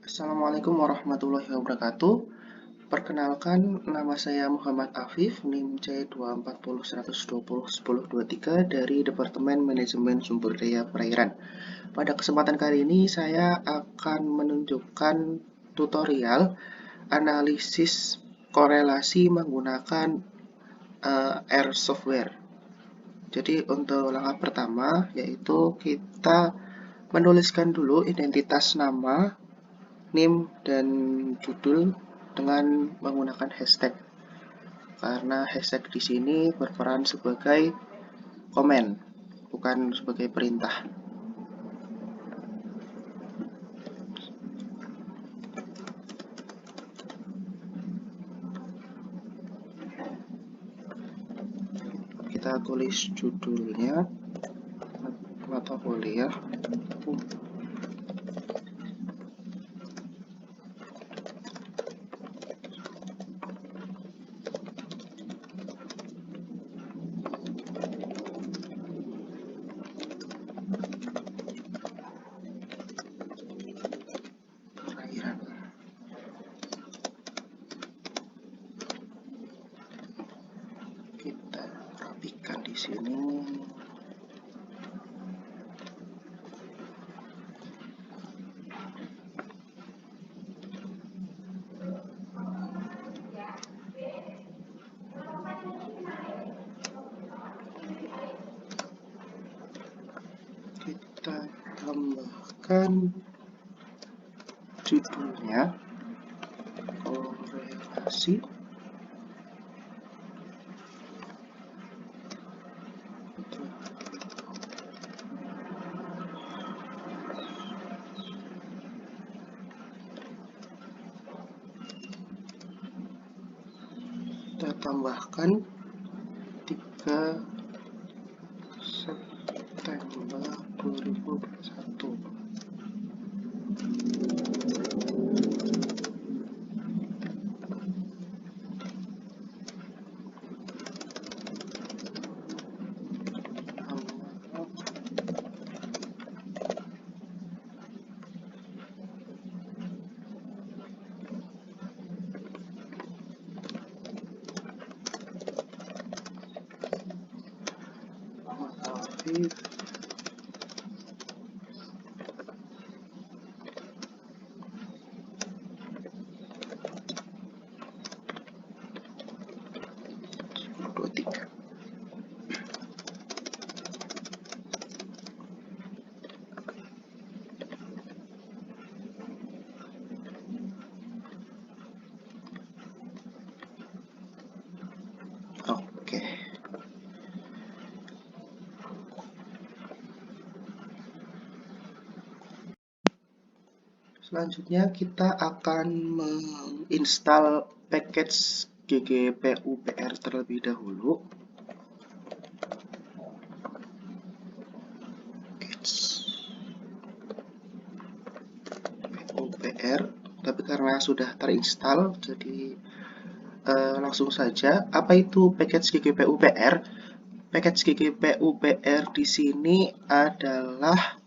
Assalamualaikum warahmatullahi wabarakatuh. Perkenalkan, nama saya Muhammad Afif, NIM C24011201023 dari Departemen Manajemen Sumber Daya Perairan. Pada kesempatan kali ini, saya akan menunjukkan tutorial analisis korelasi menggunakan R software. Jadi untuk langkah pertama, yaitu kita menuliskan dulu identitas nama, NIM, dan judul dengan menggunakan hashtag. Karena hashtag di sini berperan sebagai komen, bukan sebagai perintah. Kita tulis judulnya mata kuliah perairan. Kita rapikan di sini. Kita tambahkan judulnya korelasi kita tambahkan 3 September 2021. Afif dua tiga. Oke. Selanjutnya kita akan menginstal package ggpupr terlebih dahulu. PUPR, tapi karena sudah terinstall, jadi langsung saja. Apa itu package ggpupr? Package ggpupr di sini adalah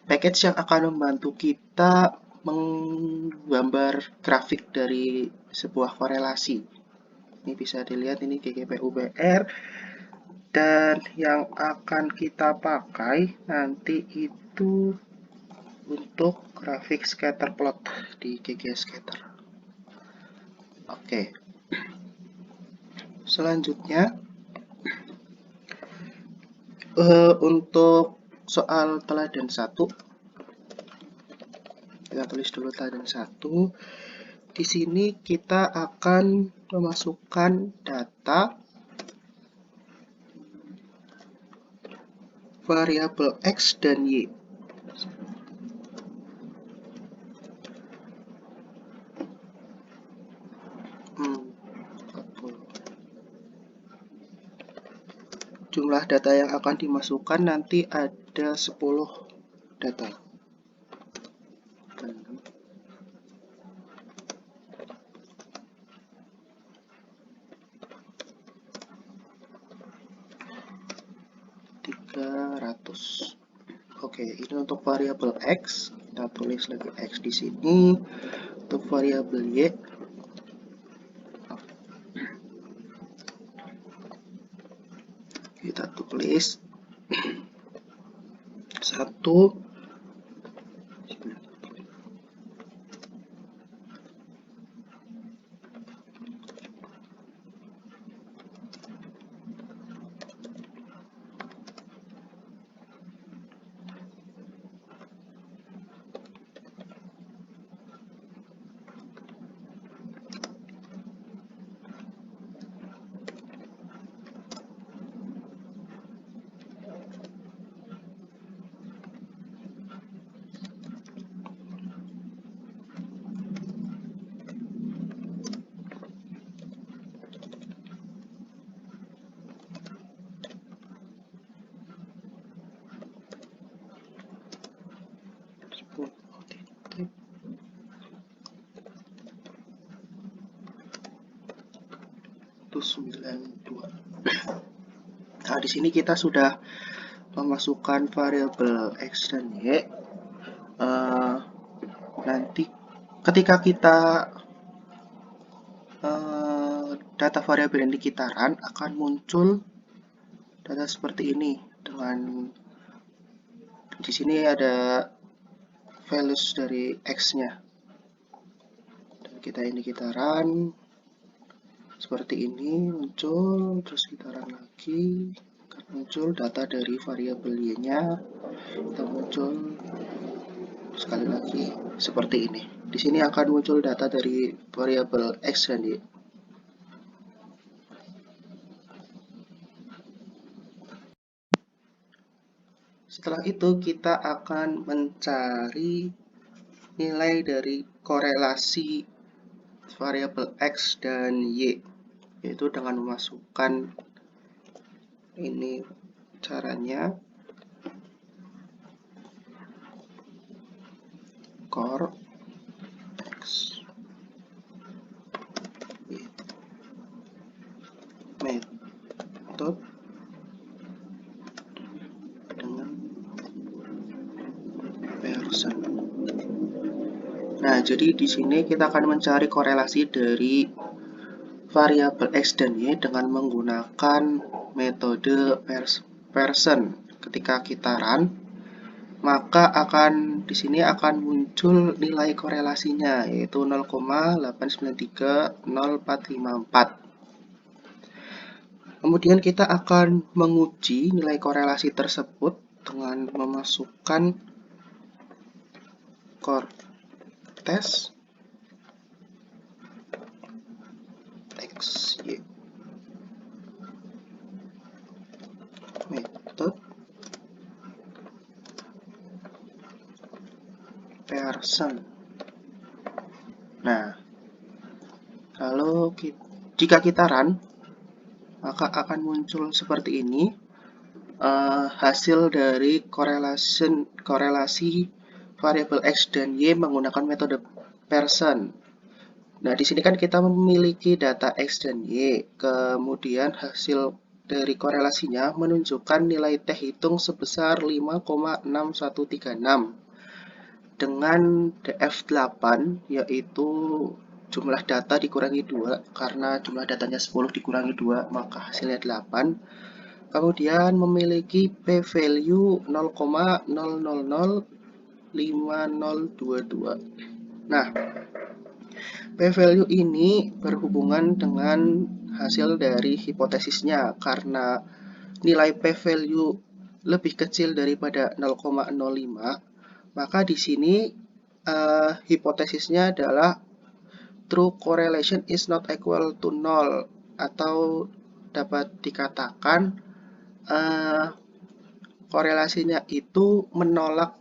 package yang akan membantu kita menggambar grafik dari sebuah korelasi. Ini bisa dilihat, ini ggpupr, dan yang akan kita pakai nanti itu untuk grafik scatter plot di GGScatter. Oke. Selanjutnya untuk soal teladan 1, kita tulis dulu teladan 1. Di sini kita akan memasukkan data variabel X dan Y. Jumlah data yang akan dimasukkan nanti ada 10 data. Oke. Oke, ini untuk variabel X, kita tulis lagi X di sini. Untuk variabel Y, kita tulis 1. Itu 92. Nah, di sini kita sudah memasukkan variabel X dan Y. Nanti ketika kita data variabel yang dikitaran akan muncul data seperti ini dengan di sini ada values dari X-nya. Dan kita ini kitaran seperti ini muncul, terus kitaran lagi akan muncul data dari variabel Y-nya. Kita muncul sekali lagi seperti ini. Di sini akan muncul data dari variabel X dan Y. Setelah itu kita akan mencari nilai dari korelasi variabel X dan Y, yaitu dengan memasukkan ini caranya, core X Y method dengan person. Nah, jadi di sini kita akan mencari korelasi dari variabel X dan Y dengan menggunakan metode person. Ketika kitaran, maka di sini akan muncul nilai korelasinya, yaitu 0,8930454. Kemudian kita akan menguji nilai korelasi tersebut dengan memasukkan core test X, Y method person. Nah, kalau jika kita run, maka akan muncul seperti ini hasil dari korelasi variabel X dan Y menggunakan metode person. Nah, di sini kan kita memiliki data X dan Y, kemudian hasil dari korelasinya menunjukkan nilai T hitung sebesar 5,6136 dengan DF8, yaitu jumlah data dikurangi 2, karena jumlah datanya 10 dikurangi 2, maka hasilnya 8. Kemudian memiliki p-value 0,0005022. Nah, p-value ini berhubungan dengan hasil dari hipotesisnya, karena nilai p-value lebih kecil daripada 0,05, maka di sini hipotesisnya adalah true correlation is not equal to 0, atau dapat dikatakan korelasinya itu menolak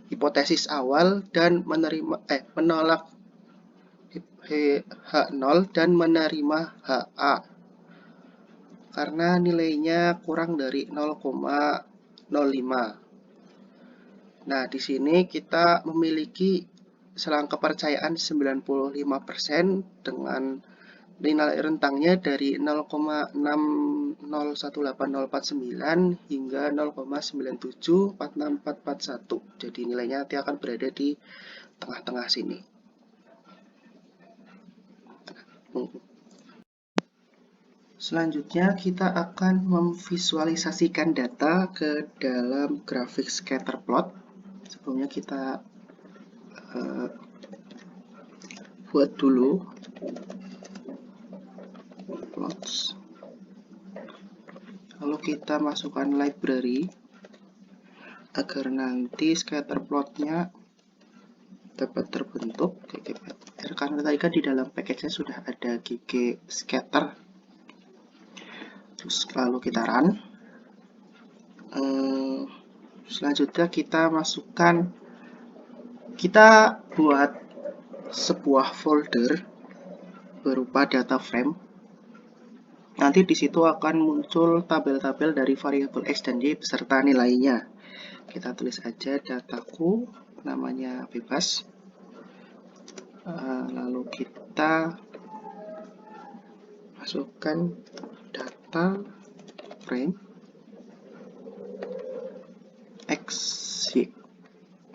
hipotesis awal dan menolak H0 dan menerima HA karena nilainya kurang dari 0,05. Nah, di sini kita memiliki selang kepercayaan 95% dengan nilai rentangnya dari 0,6 0,018049 hingga 0,9746441. Jadi nilainya nanti akan berada di tengah-tengah sini. Selanjutnya kita akan memvisualisasikan data ke dalam grafik scatter plot. Sebelumnya kita buat dulu plots. Lalu kita masukkan library agar nanti scatter plotnya dapat terbentuk ggpr, karena tadi kan di dalam package-nya sudah ada gg scatter. Terus lalu kita run. Selanjutnya kita buat sebuah folder berupa data frame. Nanti di situ akan muncul tabel-tabel dari variabel x dan y beserta nilainya. Kita tulis aja dataku, namanya bebas. Lalu kita masukkan data frame x, y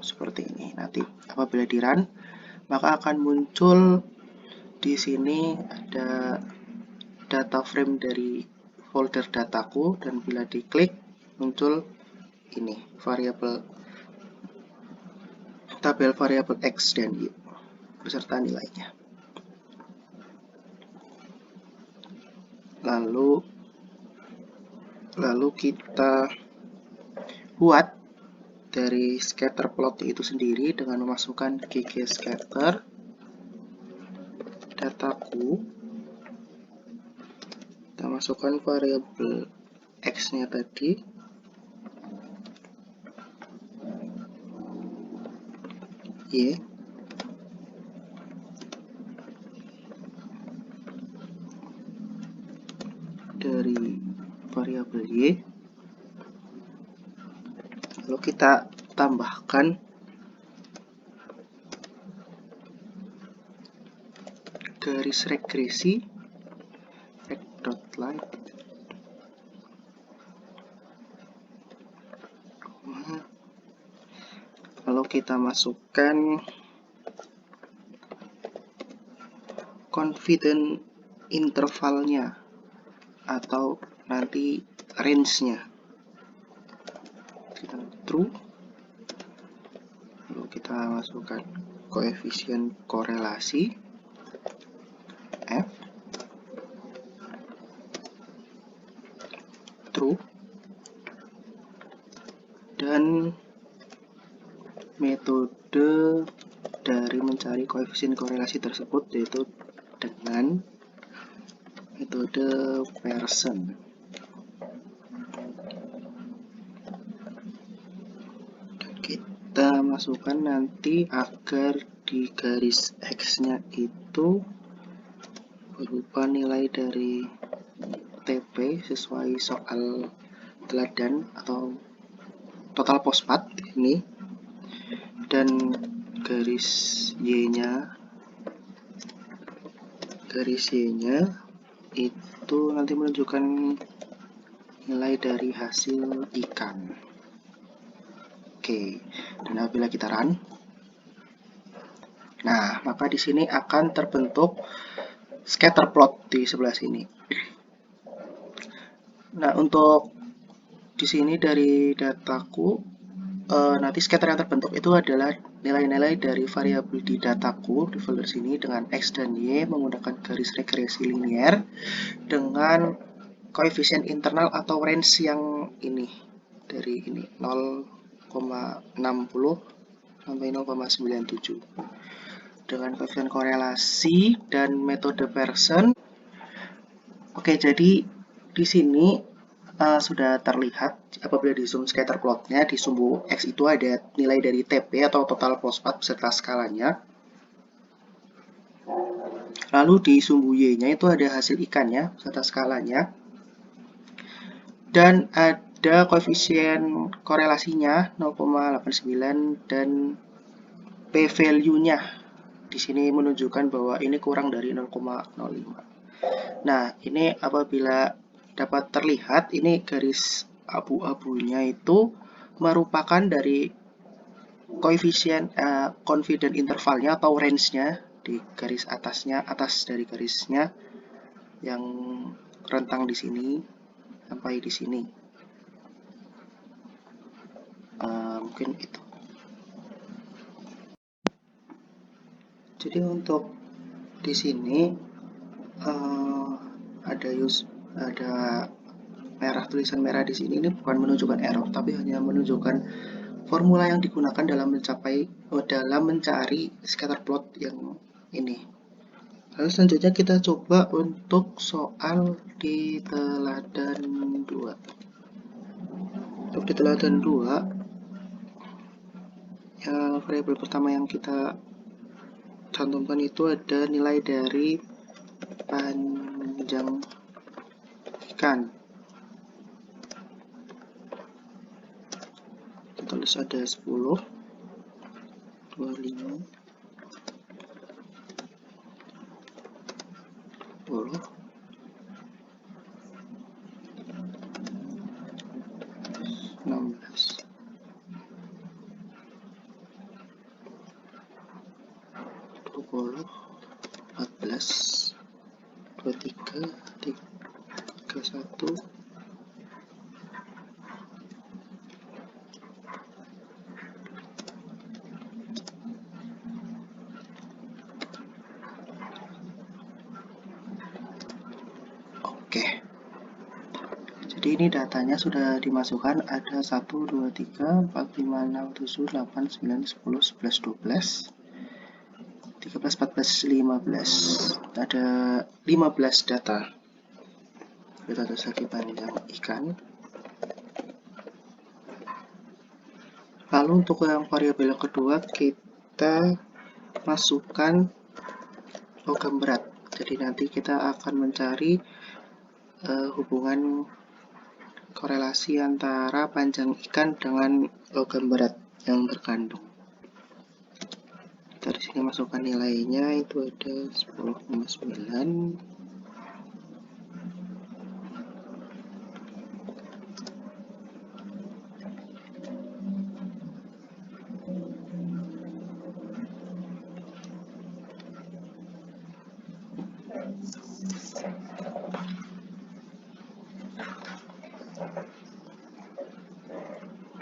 seperti ini. Nanti apabila di run, maka akan muncul di sini ada data frame dari folder dataku, dan bila diklik muncul ini tabel variabel x dan y beserta nilainya. Lalu kita buat dari scatter plot itu sendiri dengan memasukkan gg scatter dataku. Kita masukkan variabel x-nya tadi, y, dari variabel y, lalu kita tambahkan garis regresi reg.line, lalu kita masukkan confidence intervalnya atau nanti range-nya, kita true. Lalu kita masukkan koefisien korelasi f, true, dan metode dari mencari koefisien korelasi tersebut yaitu dengan metode Pearson. Dan kita masukkan nanti agar di garis X-nya itu berupa nilai dari TP sesuai soal teladan atau total pospat ini, dan garis Y-nya itu nanti menunjukkan nilai dari hasil ikan. Oke, dan apabila kita run, nah maka di sini akan terbentuk scatter plot di sebelah sini. Nah, untuk di sini dari dataku, nanti scatter yang terbentuk itu adalah nilai-nilai dari variabel di dataku di folder sini dengan x dan y menggunakan garis regresi linier dengan koefisien internal atau range yang ini, dari ini 0,60 sampai 0,97 dengan koefisien korelasi dan metode Pearson. Oke, jadi di sini sudah terlihat apabila di zoom scatter plotnya, di sumbu X itu ada nilai dari TP atau total pospat beserta skalanya. Lalu di sumbu Y-nya itu ada hasil ikannya beserta skalanya. Dan ada koefisien korelasinya 0,89 dan p-value-nya di sini menunjukkan bahwa ini kurang dari 0,05. Nah, ini apabila dapat terlihat ini garis abu-abunya itu merupakan dari koefisien confidence intervalnya atau range-nya di garis atasnya, atas dari garisnya yang rentang di sini sampai di sini. Mungkin itu. Jadi untuk di sini ada merah, tulisan merah di sini ini bukan menunjukkan error, tapi hanya menunjukkan formula yang digunakan dalam mencari scatter plot yang ini. Lalu selanjutnya kita coba untuk soal di teladan 2. Untuk di teladan 2, variabel pertama yang kita cantumkan itu ada nilai dari panjang ikan. Kita tulis ada 10, 25, 10, 16, 20, 14, 23, 31, 'Oke. Jadi ini datanya sudah dimasukkan, ada 1, 2, 3, 4, 5, 6, 7, 8, 9, 10, 11, 12, 13, 14, 15. Ada 15 data. Kita tulis lagi panjang ikan. Lalu untuk yang variabel yang kedua, kita masukkan logam berat. Jadi nanti kita akan mencari hubungan korelasi antara panjang ikan dengan logam berat yang terkandung. Kita di sini masukkan nilainya, itu ada 10,9,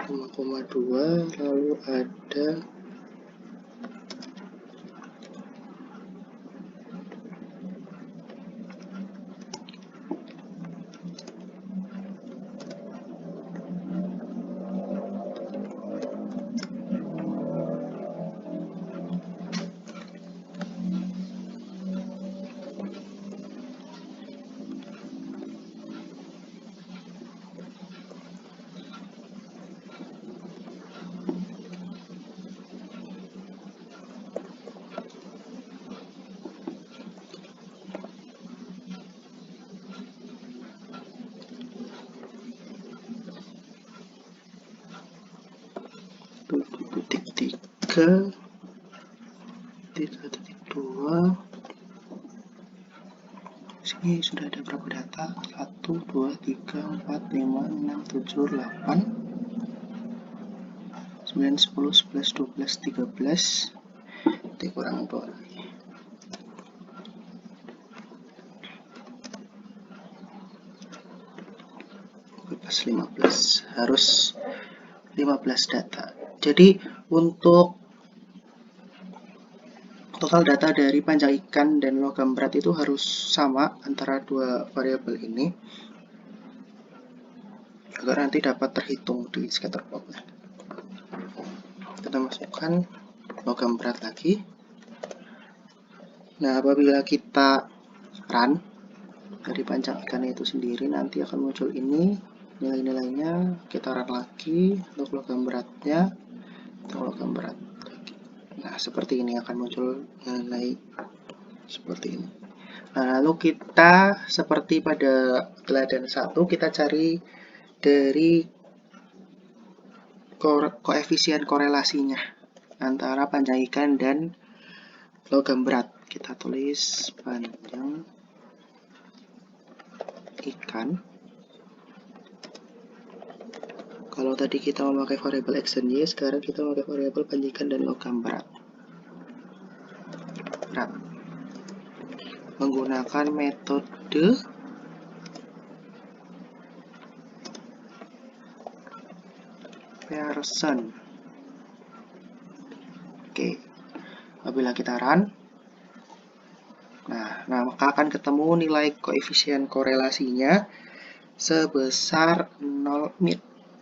5,2, lalu ada 3, 3.2. Sini sudah ada berapa data? 1, 2, 3, 4, 5, 6, 7, 8, 9, 10, 11, 12, 13. Nanti kurang bawah lagi. Pas 15, harus 15 data. Jadi untuk total data dari panjang ikan dan logam berat itu harus sama antara dua variabel ini agar nanti dapat terhitung di scatter plotnya. Kita masukkan logam berat lagi. Nah, apabila kita run dari panjang ikan itu sendiri, nanti akan muncul ini nilai-nilainya. Kita run lagi untuk logam beratnya, untuk logam berat. Nah, seperti ini akan muncul nilai seperti ini. Nah, lalu kita seperti pada teladan 1, kita cari dari koefisien korelasinya antara panjang ikan dan logam berat. Kita tulis panjang ikan Kalau tadi kita memakai variabel X dan Y, sekarang kita memakai variabel panjikan dan logam berat. Menggunakan metode Pearson. Oke, apabila kita run, nah maka akan ketemu nilai koefisien korelasinya sebesar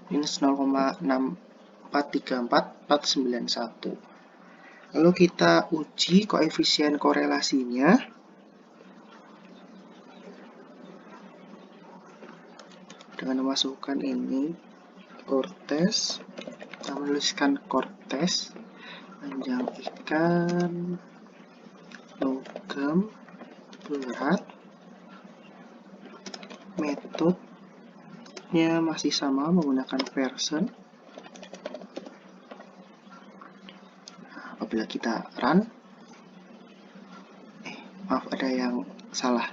minus 0,6434491. Lalu kita uji koefisien korelasinya dengan memasukkan ini Cortez, kita menuliskan Cortez, panjang ikan, logam berat, metodenya masih sama menggunakan Pearson. Apabila kita run, maaf, ada yang salah.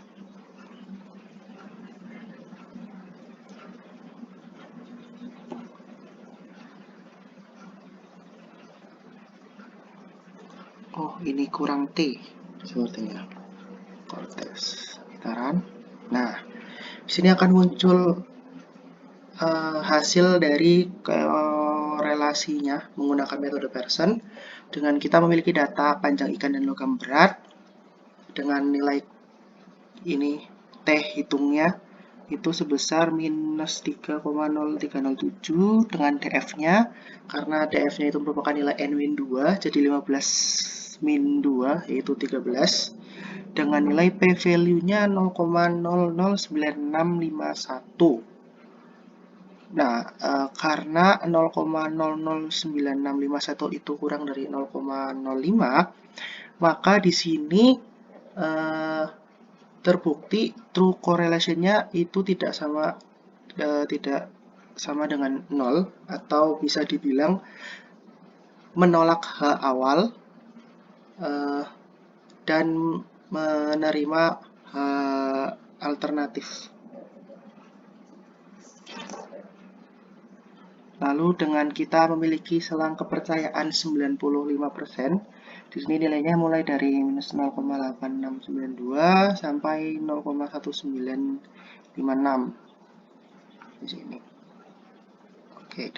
Oh, ini kurang T sepertinya. Cortez. Kita run. Nah, di sini akan muncul hasil dari korelasinya menggunakan metode Pearson. Dengan kita memiliki data panjang ikan dan logam berat dengan nilai ini T hitungnya itu sebesar minus 3,0307 dengan DF-nya, karena DF-nya itu merupakan nilai N-2, jadi 15-2 yaitu 13, dengan nilai P-value-nya 0,009651. Nah, karena 0,009651 itu kurang dari 0,05, maka di sini terbukti true correlation-nya itu tidak sama dengan 0, atau bisa dibilang menolak H awal dan menerima H alternatif. Lalu dengan kita memiliki selang kepercayaan 95%, di sini nilainya mulai dari minus 0,8692 sampai 0,1956 di sini. Oke,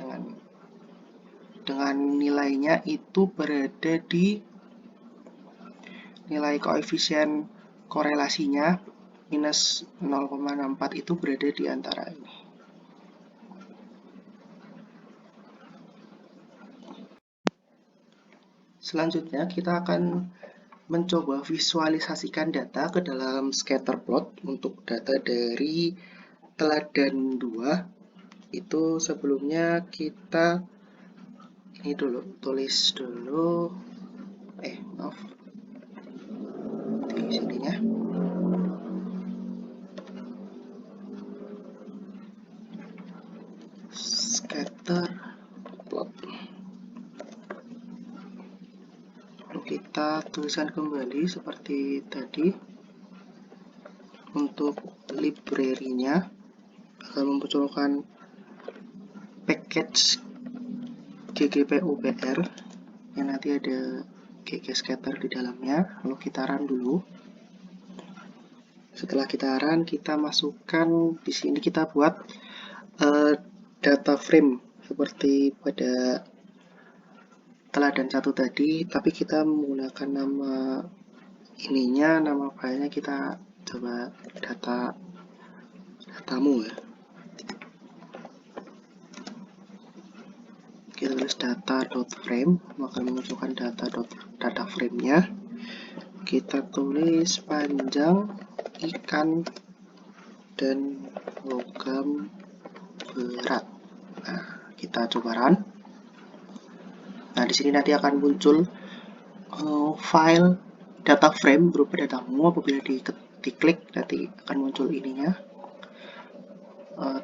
dengan nilainya itu berada di nilai koefisien korelasinya minus 0,64 itu berada di antara ini. Selanjutnya kita akan mencoba visualisasikan data ke dalam scatter plot untuk data dari teladan 2. Itu sebelumnya kita ini dulu, tulis dulu, maaf, di sininya. Scatter plot. Kita tuliskan kembali seperti tadi. Untuk library-nya akan memunculkan package ggpupr yang nanti ada ggscatter di dalamnya. Lalu kita run dulu. Setelah kita run, kita masukkan di sini, kita buat data frame seperti pada teladan 1 tadi, tapi kita menggunakan nama ininya, nama filenya kita coba datamu ya. Kita tulis data.frame, maka memunculkan data frame-nya. Kita tulis panjang ikan dan logam berat. Nah, kita coba run. Nah, di sini nanti akan muncul file data frame berupa datamu. Apabila diklik, nanti akan muncul ininya,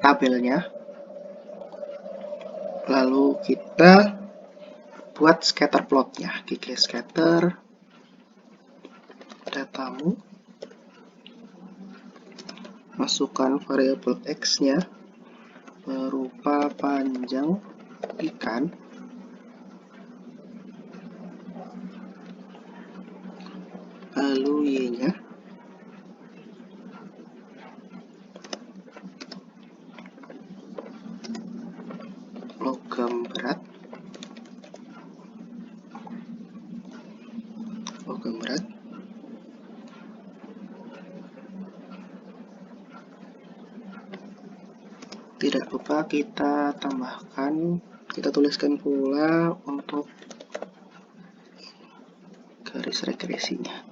tabelnya. Lalu kita buat scatter plotnya, ggscatter datamu, masukkan variabel X-nya, berupa panjang ikan, lalu Y-nya logam berat, tidak lupa kita tambahkan, kita tuliskan pula untuk garis regresinya.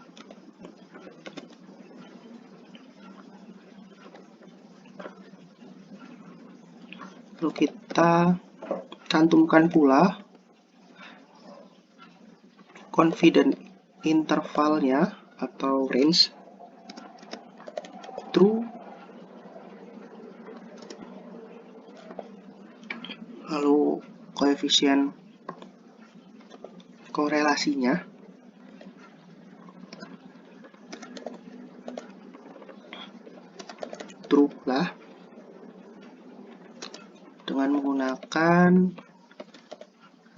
Lalu kita cantumkan pula confidence intervalnya atau range true, lalu koefisien korelasinya true lah, dengan menggunakan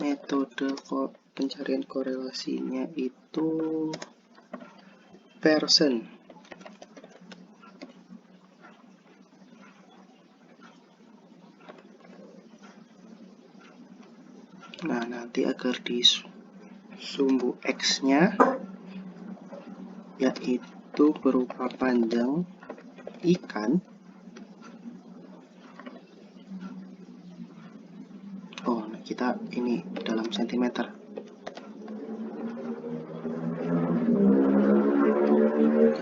metode pencarian korelasinya itu Pearson. Nah, nanti agar di sumbu X-nya yaitu berupa panjang ikan. Oh, kita ini dalam sentimeter.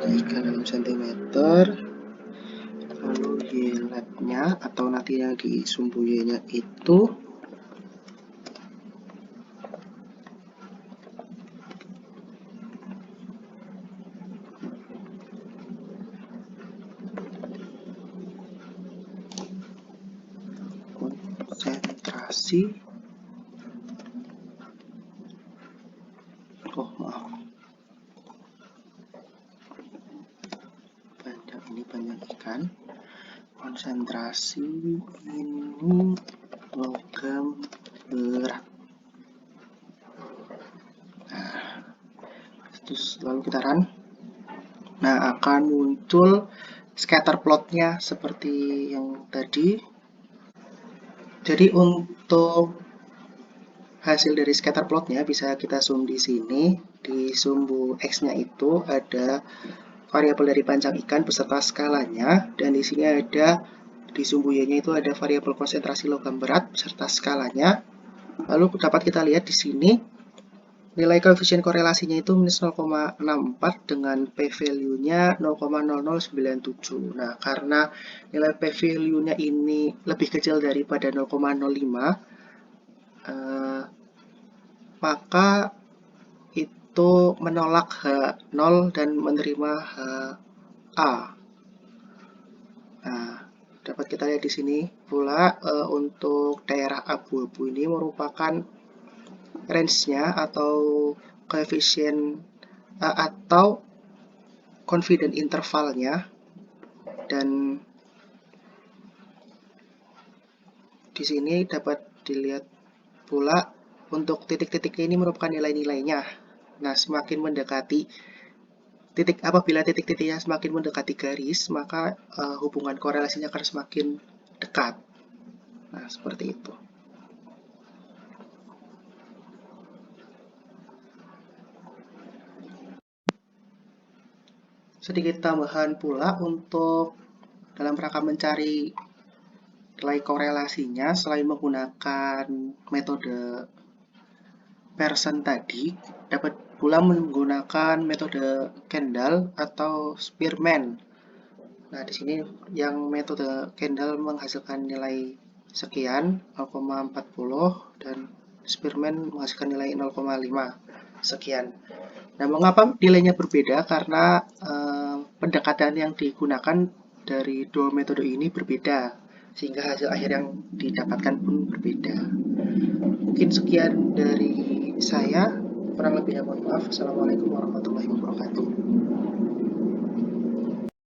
Ikan dalam sentimeter. Lalu Y-lab-nya atau nanti yang di sumbu Y-nya itu konsentrasi, panjang ikan, konsentrasi ini logam berat. Nah, terus lalu kita run. Nah, akan muncul scatter plotnya seperti yang tadi. Jadi untuk hasil dari scatter plotnya bisa kita zoom di sini. Di sumbu X-nya itu ada variabel dari panjang ikan beserta skalanya, dan di sini ada di sumbu Y-nya itu ada variabel konsentrasi logam berat beserta skalanya. Lalu dapat kita lihat di sini nilai koefisien korelasinya itu minus 0,64 dengan p-value-nya 0,0097. Nah, karena nilai p-value-nya ini lebih kecil daripada 0,05, maka itu menolak H0 dan menerima HA. Nah, dapat kita lihat di sini pula untuk daerah abu-abu ini merupakan range-nya atau koefisien atau confidence intervalnya, dan di sini dapat dilihat pula untuk titik-titik ini merupakan nilai-nilainya. Nah, semakin mendekati titik, apabila titik-titiknya semakin mendekati garis, maka hubungan korelasinya akan semakin dekat. Nah, seperti itu. Sedikit tambahan pula untuk dalam rangka mencari nilai korelasinya, selain menggunakan metode Pearson tadi, dapat pula menggunakan metode Kendall atau Spearman. Nah, di sini yang metode Kendall menghasilkan nilai sekian 0,40 dan Spearman menghasilkan nilai 0,5 sekian. Nah, mengapa nilainya berbeda? Karena pendekatan yang digunakan dari dua metode ini berbeda, sehingga hasil akhir yang didapatkan pun berbeda. Mungkin sekian dari saya, kurang lebihnya mohon maaf. Assalamualaikum warahmatullahi wabarakatuh.